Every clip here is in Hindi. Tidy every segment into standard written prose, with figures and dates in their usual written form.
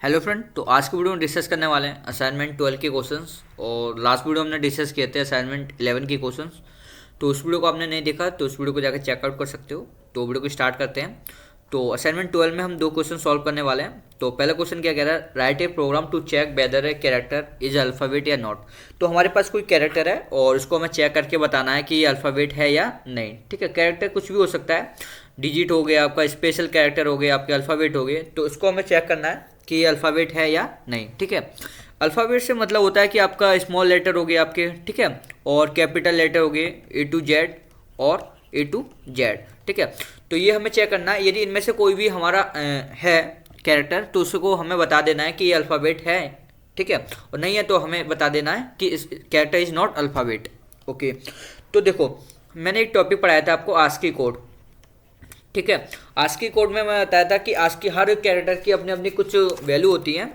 हेलो फ्रेंड, तो आज की वीडियो में डिस्कस करने वाले हैं असाइनमेंट 12 के क्वेश्चंस। और लास्ट वीडियो हमने डिस्कस किए थे असाइनमेंट 11 के क्वेश्चंस। तो उस वीडियो को आपने नहीं देखा तो उस वीडियो को जाकर चेकआउट कर सकते हो। तो वीडियो को स्टार्ट करते हैं। तो असाइनमेंट 12 में हम दो क्वेश्चन सॉल्व करने वाले हैं। तो पहला क्वेश्चन क्या कह रहा है, write a program to check whether a character is alphabet या नॉट। तो हमारे पास कोई कैरेक्टर है और उसको हमें चेक करके बताना है कि ये अल्फ़ाबेट है या नहीं। ठीक है, कैरेक्टर कुछ भी हो सकता है, डिजिट हो गया आपका, स्पेशल कैरेक्टर हो गया आपके, अल्फ़ाबेट हो गए। तो उसको हमें चेक करना है कि ये अल्फ़ाबेट है या नहीं। ठीक है, अल्फ़ाबेट से मतलब होता है कि आपका स्मॉल लेटर हो गए आपके, ठीक है, और कैपिटल लेटर हो गए ए टू जेड और ए टू जेड। ठीक है, तो ये हमें चेक करना है। यदि इनमें से कोई भी हमारा है कैरेक्टर तो उसको हमें बता देना है कि ये अल्फ़ाबेट है। ठीक है, और नहीं है तो हमें बता देना है कि इस character is not alphabet. Okay, तो देखो मैंने एक टॉपिक पढ़ाया था आपको, आस्की कोड। ठीक है, आस्की कोड में मैं बताया था कि आस्की हर कैरेक्टर की अपनी अपनी कुछ वैल्यू होती हैं,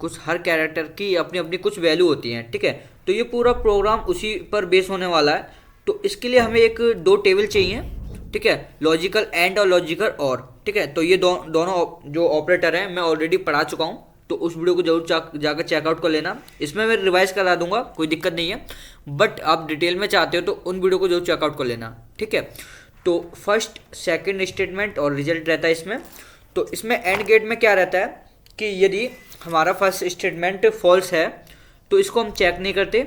कुछ हर कैरेक्टर की अपनी अपनी कुछ वैल्यू होती हैं। ठीक है, तो ये पूरा प्रोग्राम उसी पर बेस होने वाला है। तो इसके लिए हमें एक दो टेबल चाहिए। ठीक है, लॉजिकल एंड और लॉजिकल और। ठीक है, तो ये दोनों जो ऑपरेटर हैं मैं ऑलरेडी पढ़ा चुका हूँ। तो उस वीडियो को जरूर जाकर चेकआउट कर लेना। इसमें मैं रिवाइज करा दूंगा, कोई दिक्कत नहीं है, बट आप डिटेल में चाहते हो तो उन वीडियो को जरूर चेकआउट कर लेना। ठीक है, तो फर्स्ट सेकंड स्टेटमेंट और रिजल्ट रहता है इसमें। तो इसमें एंड गेट में क्या रहता है कि यदि हमारा फर्स्ट स्टेटमेंट फॉल्स है तो इसको हम चेक नहीं करते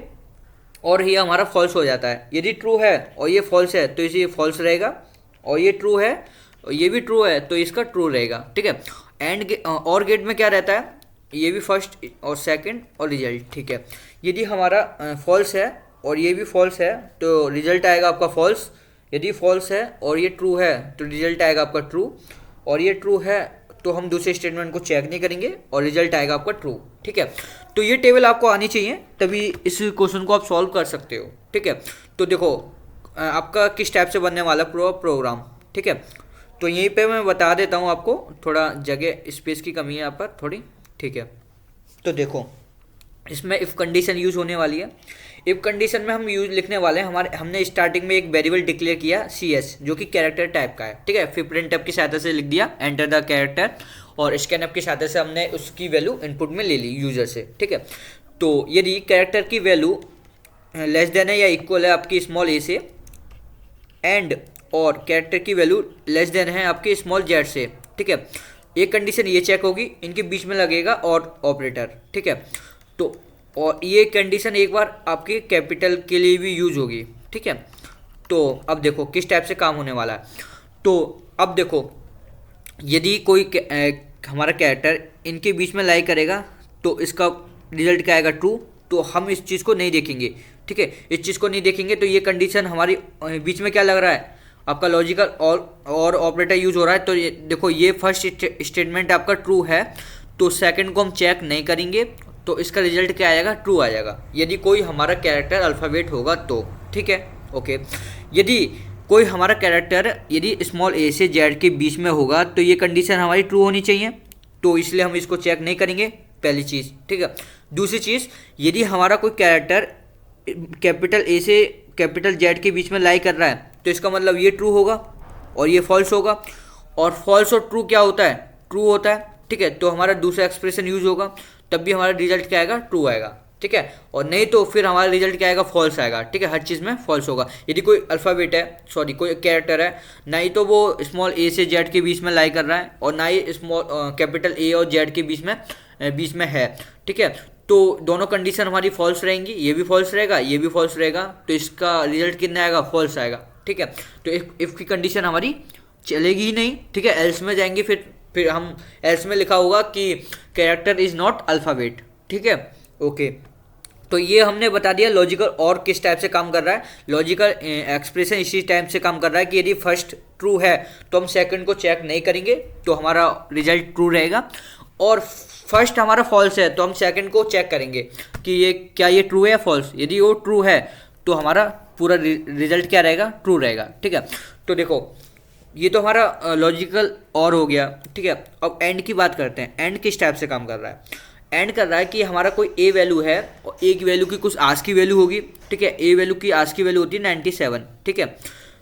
और ये हमारा फॉल्स हो जाता है। यदि ट्रू है और ये फॉल्स है तो इसे फॉल्स रहेगा, और ये ट्रू है और ये भी ट्रू है तो इसका ट्रू रहेगा। ठीक है, और गेट में क्या रहता है, ये भी फर्स्ट और सेकंड और रिजल्ट। ठीक है, यदि हमारा फॉल्स है और ये भी फॉल्स है तो रिजल्ट आएगा आपका फॉल्स। यदि फॉल्स है और ये ट्रू है तो रिजल्ट आएगा आपका ट्रू, और ये ट्रू है तो हम दूसरे स्टेटमेंट को चेक नहीं करेंगे और रिजल्ट आएगा आपका ट्रू। ठीक है, तो ये टेबल आपको आनी चाहिए तभी इस क्वेश्चन को आप सॉल्व कर सकते हो। ठीक है, तो देखो आपका किस टाइप से बनने वाला प्रोग्राम। ठीक है, तो यहीं पे मैं बता देता हूँ आपको, थोड़ा जगह स्पेस की कमी है यहाँ पर थोड़ी। ठीक है, तो देखो इसमें इफ़ कंडीशन यूज होने वाली है। इफ़ कंडीशन में हम यूज लिखने वाले हैं, हमने स्टार्टिंग में एक वेरिएबल डिक्लेयर किया सी एस, जो कि कैरेक्टर टाइप का है। ठीक है, फिर प्रिंट अप की सहायता से लिख दिया एंटर द कैरेक्टर, और स्कैन अप की सहायता से हमने उसकी वैल्यू इनपुट में ले ली यूजर से। ठीक है, तो यदि कैरेक्टर की वैल्यू लेस देन है या इक्वल है आपकी स्मॉल ए से, एंड और कैरेक्टर की वैल्यू लेस देन है आपके स्मॉल जेड से। ठीक है, एक कंडीशन ये चेक होगी, इनके बीच में लगेगा और ऑपरेटर। ठीक है, तो और ये कंडीशन एक बार आपके कैपिटल के लिए भी यूज होगी। ठीक है, तो अब देखो किस टाइप से काम होने वाला है। तो अब देखो यदि कोई हमारा कैरेक्टर इनके बीच में लाई करेगा तो इसका रिजल्ट क्या आएगा, ट्रू। तो हम इस चीज़ को नहीं देखेंगे। ठीक है, इस चीज़ को नहीं देखेंगे तो ये कंडीशन हमारी बीच में क्या लग रहा है, आपका लॉजिकल और ऑपरेटर यूज हो रहा है। तो ये देखो ये फर्स्ट स्टेटमेंट आपका ट्रू है तो सेकंड को हम चेक नहीं करेंगे, तो इसका रिजल्ट क्या आएगा, ट्रू आ जाएगा, यदि कोई हमारा कैरेक्टर अल्फ़ाबेट होगा तो। ठीक है, ओके, यदि कोई हमारा कैरेक्टर यदि स्मॉल ए से जेड के बीच में होगा तो ये कंडीशन हमारी ट्रू होनी चाहिए, तो इसलिए हम इसको चेक नहीं करेंगे, पहली चीज़। ठीक है, दूसरी चीज़, यदि हमारा कोई कैरेक्टर कैपिटल ए से कैपिटल जेड के बीच में लाई कर रहा है तो इसका मतलब ये ट्रू होगा और ये फॉल्स होगा। और फॉल्स और ट्रू क्या होता है, ट्रू होता है। ठीक है, तो हमारा दूसरा एक्सप्रेशन यूज होगा, तब भी हमारा रिजल्ट क्या आएगा, ट्रू आएगा। ठीक है, और नहीं तो फिर हमारा रिजल्ट क्या आएगा, फॉल्स आएगा। ठीक है, हर चीज़ में फॉल्स होगा। यदि कोई अल्फ़ाबेट है, सॉरी कोई कैरेक्टर है, ना ही तो वो स्मॉल ए से जेड के बीच में लाई कर रहा है और ना ही स्मॉल कैपिटल ए और जेड के बीच में है। ठीक है, तो दोनों कंडीशन हमारी फॉल्स रहेंगी, ये भी फॉल्स रहेगा, ये भी फॉल्स रहेगा, तो इसका रिजल्ट कितना आएगा, फॉल्स आएगा। ठीक है, तो इफ़ की कंडीशन हमारी चलेगी ही नहीं। ठीक है, एल्स में जाएंगे, फिर हम एल्स में लिखा होगा कि कैरेक्टर इज नॉट अल्फ़ाबेट। ठीक है, ओके, तो ये हमने बता दिया लॉजिकल और किस टाइप से काम कर रहा है। लॉजिकल एक्सप्रेशन इसी टाइप से काम कर रहा है कि यदि फर्स्ट ट्रू है तो हम सेकंड को चेक नहीं करेंगे तो हमारा रिजल्ट ट्रू रहेगा, और फर्स्ट हमारा फॉल्स है तो हम सेकंड को चेक करेंगे कि ये क्या ये ट्रू है या फॉल्स। यदि वो ट्रू है तो हमारा पूरा रिजल्ट क्या रहेगा, ट्रू रहेगा। ठीक है, तो देखो ये तो हमारा लॉजिकल और हो गया। ठीक है, अब एंड की बात करते हैं। एंड किस टाइप से काम कर रहा है, एंड कर रहा है कि हमारा कोई ए वैल्यू है और ए की वैल्यू की कुछ आज की वैल्यू होगी। ठीक है, ए वैल्यू की आज की वैल्यू होती है 97। ठीक है,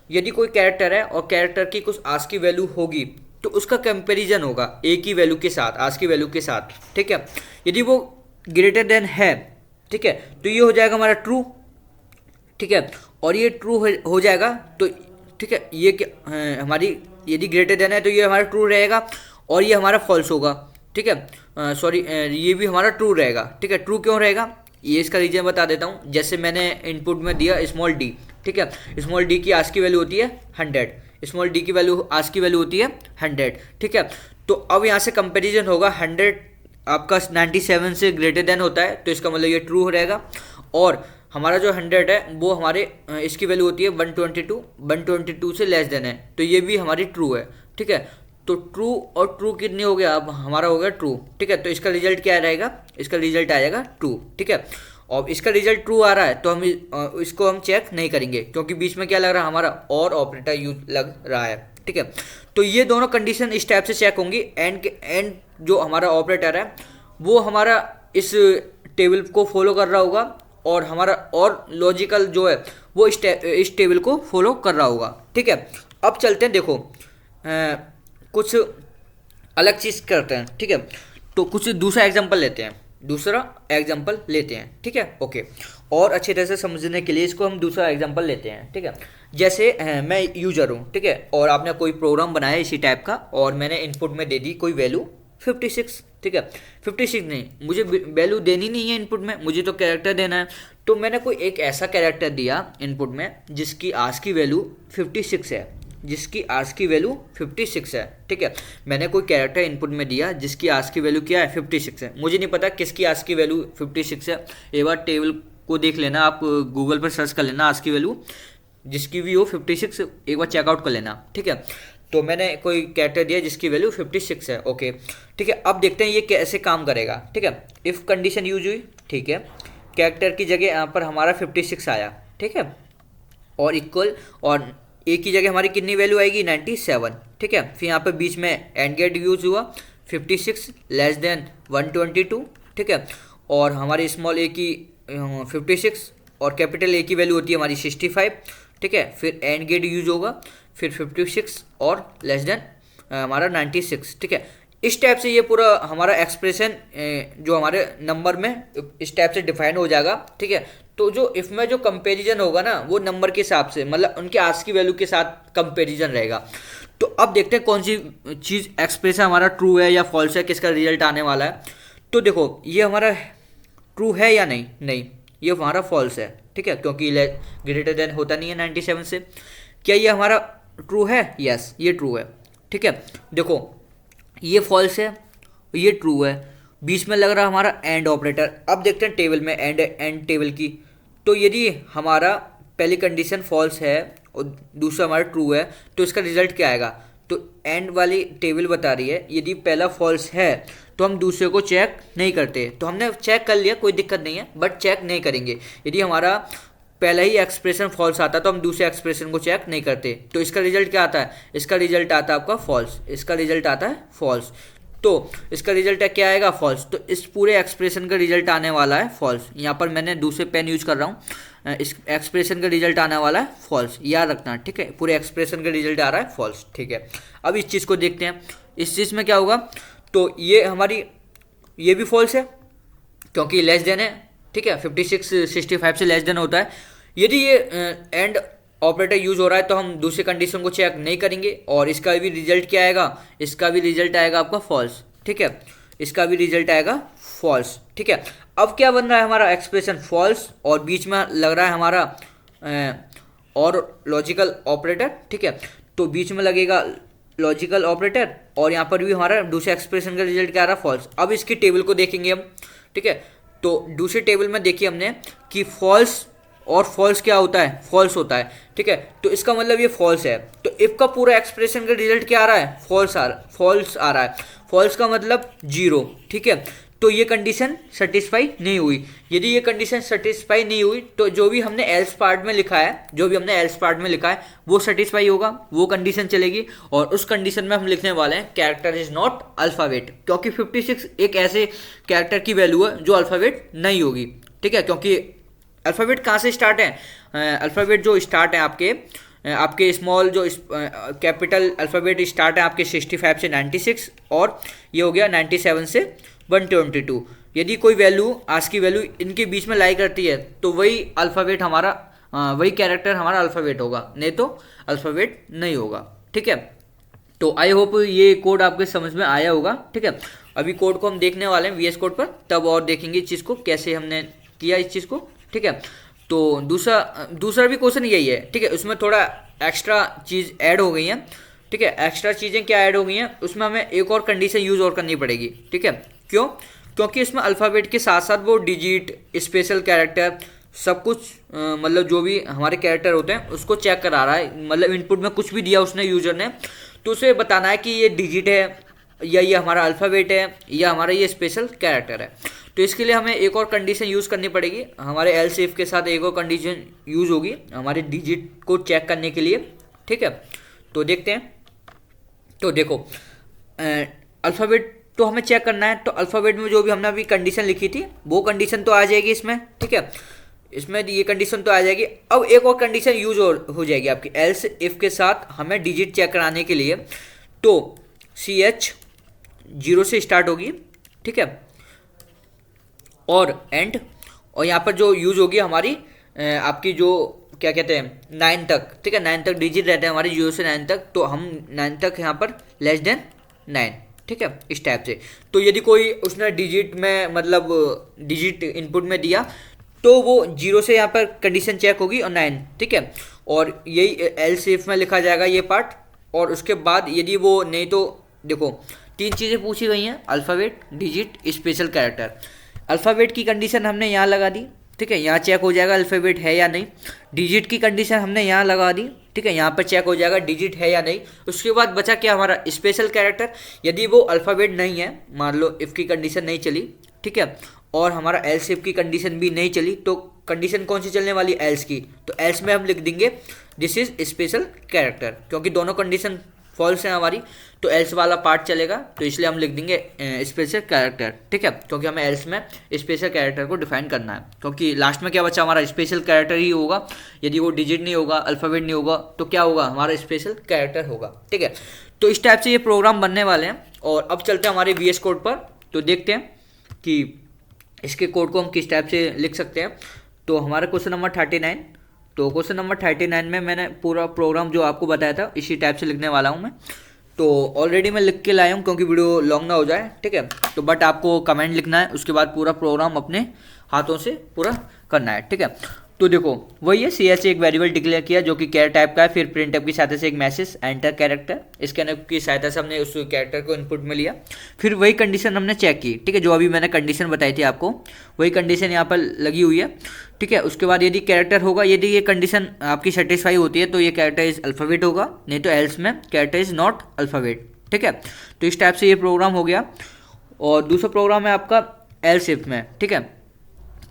यदि कोई कैरेक्टर है और कैरेक्टर की कुछ आज की वैल्यू होगी तो उसका कंपैरिजन होगा ए की वैल्यू के साथ, आज की वैल्यू के साथ, ठीक है। यदि वो ग्रेटर देन है, ठीक है, तो ये हो जाएगा हमारा ट्रू, ठीक है, और ये ट्रू हो जाएगा तो ठीक है, ये क्या हमारी यदि ग्रेटर देन है तो ये हमारा ट्रू रहेगा और ये हमारा फॉल्स होगा, ठीक है। सॉरी, ये भी हमारा ट्रू रहेगा, ठीक है। ट्रू क्यों रहेगा, ये इसका रीजन बता देता हूँ। जैसे मैंने इनपुट में दिया स्मॉल डी, ठीक है, स्मॉल डी की आज की वैल्यू होती है 100, स्मॉल डी की वैल्यू आज की वैल्यू होती है 100, ठीक है। तो अब यहाँ से कंपेरिजन होगा, 100 आपका 97 से ग्रेटर देन होता है तो इसका मतलब ये ट्रू रहेगा, और हमारा जो 100 है वो हमारे इसकी वैल्यू होती है 122, 122 से लेस देन है तो ये भी हमारी ट्रू है, ठीक है। तो ट्रू और ट्रू कितने हो गया, अब हमारा हो गया ट्रू, ठीक है। तो इसका रिजल्ट क्या रहेगा, इसका रिजल्ट आ जाएगा ट्रू, ठीक है। और इसका रिजल्ट ट्रू आ रहा है तो हम इसको हम चेक नहीं करेंगे क्योंकि बीच में क्या लग रहा है, हमारा और ऑपरेटर यूज लग रहा है, ठीक है। तो ये दोनों कंडीशन इस टाइप से चेक होंगी। एंड जो हमारा ऑपरेटर है वो हमारा इस टेबल को फॉलो कर रहा होगा और हमारा और लॉजिकल जो है वो इस टेबल को फॉलो कर रहा होगा, ठीक है। अब चलते हैं, देखो कुछ अलग चीज़ करते हैं, ठीक है। तो कुछ दूसरा एग्जांपल लेते हैं, ठीक है, ओके। और अच्छी तरह से समझने के लिए इसको हम दूसरा एग्जांपल लेते हैं, ठीक है। जैसे मैं यूजर हूँ, ठीक है, और आपने कोई प्रोग्राम बनाया इसी टाइप का और मैंने इनपुट में दे दी कोई वैल्यू 56, ठीक है। 56 नहीं, मुझे वैल्यू देनी नहीं है इनपुट में, मुझे तो कैरेक्टर देना है। तो मैंने कोई एक ऐसा कैरेक्टर दिया इनपुट में जिसकी आज की वैल्यू 56 है, जिसकी आज की वैल्यू 56 है, ठीक है। मैंने कोई कैरेक्टर इनपुट में दिया जिसकी आज की वैल्यू क्या है, 56 है। मुझे नहीं पता किसकी आज की वैल्यू 56 है, एक बार टेबल को देख लेना, आप गूगल पर सर्च कर लेना आज की वैल्यू जिसकी भी हो 56, एक बार चेकआउट कर लेना, ठीक है। तो मैंने कोई कैरेक्टर दिया जिसकी वैल्यू 56 है, ओके, ठीक है। अब देखते हैं ये कैसे काम करेगा, ठीक है। इफ़ कंडीशन यूज हुई, ठीक है, कैरेक्टर की जगह यहाँ पर हमारा 56 आया, ठीक है, और इक्वल, और ए की जगह हमारी कितनी वैल्यू आएगी, 97, ठीक है। फिर यहाँ पर बीच में एंड गेट यूज हुआ, 56 लेस देन 122, ठीक है, और हमारी स्मॉल ए की 56 और कैपिटल ए की वैल्यू होती है हमारी 65, ठीक है। फिर एंड गेट यूज होगा, फिर 56 और लेस देन हमारा 96, ठीक है। इस टाइप से ये पूरा हमारा एक्सप्रेशन जो हमारे नंबर में इस टाइप से डिफाइन हो जाएगा, ठीक है। तो जो इफ में जो कंपैरिजन होगा ना वो नंबर के हिसाब से, मतलब उनके आज की वैल्यू के साथ कंपैरिजन रहेगा। तो अब देखते हैं कौन सी चीज़ एक्सप्रेशन हमारा ट्रू है या फॉल्स है, किसका रिजल्ट आने वाला है। तो देखो ये हमारा ट्रू है या नहीं, ये हमारा फॉल्स है, ठीक है, क्योंकि ग्रेटर देन होता नहीं है 97 से। क्या ये हमारा ट्रू है, यस ये ट्रू है, ठीक है। देखो ये फॉल्स है, ये ट्रू है, बीच में लग रहा है हमारा एंड ऑपरेटर। अब देखते हैं टेबल में एंड टेबल की। तो यदि हमारा पहली कंडीशन फॉल्स है और दूसरा हमारा ट्रू है तो इसका रिजल्ट क्या आएगा, तो एंड वाली टेबल बता रही है यदि पहला फॉल्स है तो हम दूसरे को चेक नहीं करते। तो हमने चेक कर लिया, कोई दिक्कत नहीं है, बट चेक नहीं करेंगे। यदि हमारा पहला ही एक्सप्रेशन फॉल्स आता तो हम दूसरे एक्सप्रेशन को चेक नहीं करते। तो इसका रिजल्ट क्या आता है, इसका रिजल्ट आता है आपका फॉल्स, इसका रिजल्ट आता है फॉल्स। तो इसका रिजल्ट क्या आएगा, फॉल्स। तो इस पूरे एक्सप्रेशन का रिजल्ट आने वाला है फॉल्स। यहाँ पर मैंने दूसरे पेन यूज कर रहा हूँ, इस एक्सप्रेशन का रिजल्ट आने वाला है फॉल्स, याद रखना, ठीक है। पूरे एक्सप्रेशन का रिजल्ट आ रहा है फॉल्स, ठीक है। अब इस चीज़ को देखते हैं, इस चीज़ में क्या होगा। तो ये हमारी ये भी फॉल्स है क्योंकि लेस देन है, ठीक है, 56 65 से लेस देन होता है। यदि ये एंड ऑपरेटर यूज हो रहा है तो हम दूसरी कंडीशन को चेक नहीं करेंगे और इसका भी रिजल्ट क्या आएगा, इसका भी रिजल्ट आएगा आपका फॉल्स, ठीक है, इसका भी रिजल्ट आएगा फॉल्स, ठीक है। अब क्या बन रहा है हमारा एक्सप्रेशन फॉल्स और बीच में लग रहा है हमारा और लॉजिकल ऑपरेटर, ठीक है। तो बीच में लगेगा लॉजिकल ऑपरेटर और यहाँ पर भी हमारा दूसरे एक्सप्रेशन का रिजल्ट क्या आ रहा है, फॉल्स। अब इसकी टेबल को देखेंगे हम, ठीक है। तो दूसरे टेबल में देखिए हमने कि फॉल्स और फॉल्स क्या होता है, फॉल्स होता है, ठीक है। तो इसका मतलब ये फॉल्स है। तो इफ का पूरा एक्सप्रेशन का रिजल्ट क्या आ रहा है, फॉल्स आ रहा है। फॉल्स का मतलब 0, ठीक है। तो ये कंडीशन सेटिस्फाई नहीं हुई। यदि ये कंडीशन सेटिस्फाई नहीं हुई तो जो भी हमने एल्स पार्ट में लिखा है, वो सेटिस्फाई होगा, वो कंडीशन चलेगी। और उस कंडीशन में हम लिखने वाले हैं कैरेक्टर इज नॉट अल्फ़ाबेट, क्योंकि 56 एक ऐसे कैरेक्टर की वैल्यू है जो अल्फ़ाबेट नहीं होगी, ठीक है। क्योंकि अल्फ़ाबेट कहाँ से स्टार्ट है, अल्फ़ाबेट जो स्टार्ट है आपके आपके स्मॉल जो कैपिटल अल्फ़ाबेट स्टार्ट है आपके 65 से 96 और ये हो गया 97 से 122। यदि कोई वैल्यू आज की वैल्यू इनके बीच में लाई करती है तो वही अल्फ़ाबेट हमारा वही कैरेक्टर हमारा अल्फ़ाबेट होगा, नहीं तो अल्फ़ाबेट नहीं होगा। ठीक है, तो आई होप ये कोड आपके समझ में आया होगा। ठीक है, अभी कोड को हम देखने वाले हैं VS कोड पर, तब और देखेंगे इस चीज़ को कैसे हमने किया इस चीज़ को। ठीक है, तो दूसरा भी क्वेश्चन यही है। ठीक है, उसमें थोड़ा एक्स्ट्रा चीज़ ऐड हो गई है। ठीक है, एक्स्ट्रा चीज़ें क्या ऐड हो गई हैं, उसमें हमें एक और कंडीशन यूज़ और करनी पड़ेगी। ठीक है, क्यों? क्योंकि इसमें अल्फ़ाबेट के साथ साथ वो डिजिट, स्पेशल कैरेक्टर, सब कुछ मतलब जो भी हमारे कैरेक्टर होते हैं उसको चेक करा रहा है। मतलब इनपुट में कुछ भी दिया उसने यूजर ने, तो उसे बताना है कि ये डिजिट है या ये हमारा अल्फ़ाबेट है या हमारा ये स्पेशल कैरेक्टर है। तो इसके लिए हमें एक और कंडीशन यूज़ करनी पड़ेगी। हमारे एल्स इफ के साथ एक और कंडीशन यूज़ होगी हमारे डिजिट को चेक करने के लिए। ठीक है, तो देखते हैं। तो देखो, अल्फ़ाबेट तो हमें चेक करना है, तो अल्फ़ाबेट में जो भी हमने अभी कंडीशन लिखी थी वो कंडीशन तो आ जाएगी इसमें। ठीक है, इसमें ये कंडीशन तो आ जाएगी। अब एक और कंडीशन यूज हो जाएगी आपकी एल्स इफ के साथ हमें डिजिट चेक कराने के लिए। तो CH 0 से स्टार्ट होगी। ठीक है, और एंड, और यहाँ पर जो यूज होगी हमारी आपकी जो क्या कहते हैं 9 तक। ठीक है, 9 तक डिजिट रहते हैं हमारी 0 से 9 तक, तो हम 9 तक यहाँ पर लेस देन 9। ठीक है, इस टाइप से। तो यदि कोई उसने डिजिट में मतलब डिजिट इनपुट में दिया तो वो 0 से यहाँ पर कंडीशन चेक होगी और 9। ठीक है, और यही एल्स इफ में लिखा जाएगा ये पार्ट। और उसके बाद यदि वो नहीं, तो देखो 3 चीज़ें पूछी गई हैं, alphabet, digit, special character. Alphabet की कंडीशन हमने यहाँ लगा दी। ठीक है, यहाँ चेक हो जाएगा अल्फ़ाबेट है या नहीं। डिजिट की कंडीशन हमने यहाँ लगा दी। ठीक है, यहाँ पर चेक हो जाएगा डिजिट है या नहीं। उसके बाद बचा क्या हमारा स्पेशल कैरेक्टर। यदि वो अल्फ़ाबेट नहीं है, मान लो इफ़ की कंडीशन नहीं चली, ठीक है, और हमारा एल्स इफ की कंडीशन भी नहीं चली, तो कंडीशन कौन सी चलने वाली, एल्स की। तो एल्स में हम लिख देंगे दिस इज स्पेशल कैरेक्टर, क्योंकि दोनों कंडीशन फॉल्स है हमारी, तो एल्स वाला पार्ट चलेगा, तो इसलिए हम लिख देंगे स्पेशल कैरेक्टर। ठीक है, क्योंकि हमें एल्स में स्पेशल कैरेक्टर को डिफाइन करना है, क्योंकि लास्ट में क्या बचा हमारा स्पेशल कैरेक्टर ही होगा। यदि वो डिजिट नहीं होगा, अल्फ़ाबेट नहीं होगा, तो क्या होगा हमारा स्पेशल कैरेक्टर होगा। ठीक है, तो इस टाइप से ये प्रोग्राम बनने वाले हैं। और अब चलते हैं हमारे VS कोड पर, तो देखते हैं कि इसके कोड को हम किस टाइप से लिख सकते हैं। तो हमारा क्वेश्चन नंबर 39, तो क्वेश्चन नंबर 39 में मैंने पूरा प्रोग्राम जो आपको बताया था इसी टाइप से लिखने वाला हूँ मैं। तो ऑलरेडी मैं लिख के लाया हूँ क्योंकि वीडियो लॉन्ग ना हो जाए। ठीक है, तो बट आपको कमेंट लिखना है, उसके बाद पूरा प्रोग्राम अपने हाथों से पूरा करना है। ठीक है, तो देखो वही है, CH से एक वेरिएबल डिक्लेयर किया जो कि कैर टाइप का है, फिर प्रिंटफ की सहायता से एक मैसेज एंटर कैरेक्टर, स्कैनफ की सहायता से हमने उस कैरेक्टर को इनपुट में लिया, फिर वही कंडीशन हमने चेक की। ठीक है, जो अभी मैंने कंडीशन बताई थी आपको, वही कंडीशन यहाँ पर लगी हुई है। ठीक है, उसके बाद यदि कैरेक्टर होगा, यदि ये कंडीशन आपकी सेटिस्फाई होती है तो ये कैरेक्टर इज अल्फ़ाबेट होगा, नहीं तो एल्स में कैरेक्टर इज नॉट अल्फ़ाबेट। ठीक है, तो इस टाइप से ये प्रोग्राम हो गया। और दूसरा प्रोग्राम है आपका एल्स इफ में। ठीक है,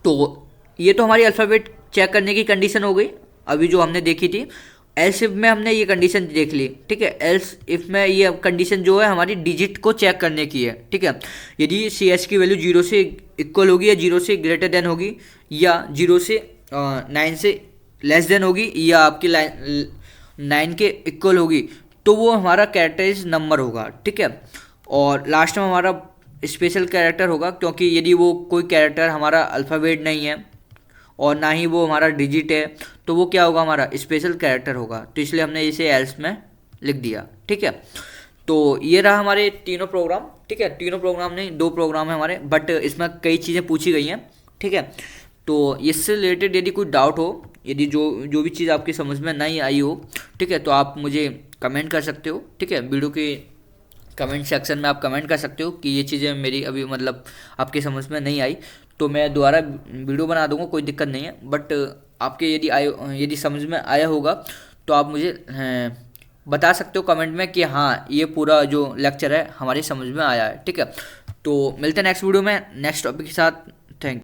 तो ये तो हमारी अल्फ़ाबेट चेक करने की कंडीशन हो गई अभी जो हमने देखी थी। एल्स इफ में हमने ये कंडीशन देख ली। ठीक है, एल्स इफ में ये कंडीशन जो है हमारी डिजिट को चेक करने की है। ठीक है, यदि CH की वैल्यू 0 से इक्वल होगी या 0 से ग्रेटर देन होगी या 0 से 9 से लेस देन होगी या आपकी 9 के इक्वल होगी, तो वो हमारा कैरेक्टराइज नंबर होगा। ठीक है, और लास्ट में हमारा स्पेशल कैरेक्टर होगा, क्योंकि यदि वो कोई कैरेक्टर हमारा अल्फ़ाबेट नहीं है और ना ही वो हमारा डिजिट है, तो वो क्या होगा हमारा स्पेशल कैरेक्टर होगा। तो इसलिए हमने इसे एल्स में लिख दिया। ठीक है, तो ये रहा हमारे तीनों प्रोग्राम। ठीक है, तीनों प्रोग्राम नहीं, 2 प्रोग्राम है हमारे, बट इसमें कई चीज़ें पूछी गई हैं। ठीक है, तो इससे रिलेटेड यदि कोई डाउट हो, यदि जो भी चीज़ आपकी समझ में नहीं आई हो, ठीक है, तो आप मुझे कमेंट कर सकते हो। ठीक है, वीडियो के कमेंट सेक्शन में आप कमेंट कर सकते हो कि ये चीज़ें मेरी अभी मतलब आपकी समझ में नहीं आई, तो मैं दोबारा वीडियो बना दूंगा, कोई दिक्कत नहीं है। बट आपके यदि समझ में आया होगा तो आप मुझे बता सकते हो कमेंट में कि हाँ ये पूरा जो लेक्चर है हमारी समझ में आया है। ठीक है, तो मिलते हैं नेक्स्ट वीडियो में नेक्स्ट टॉपिक के साथ। Thank you.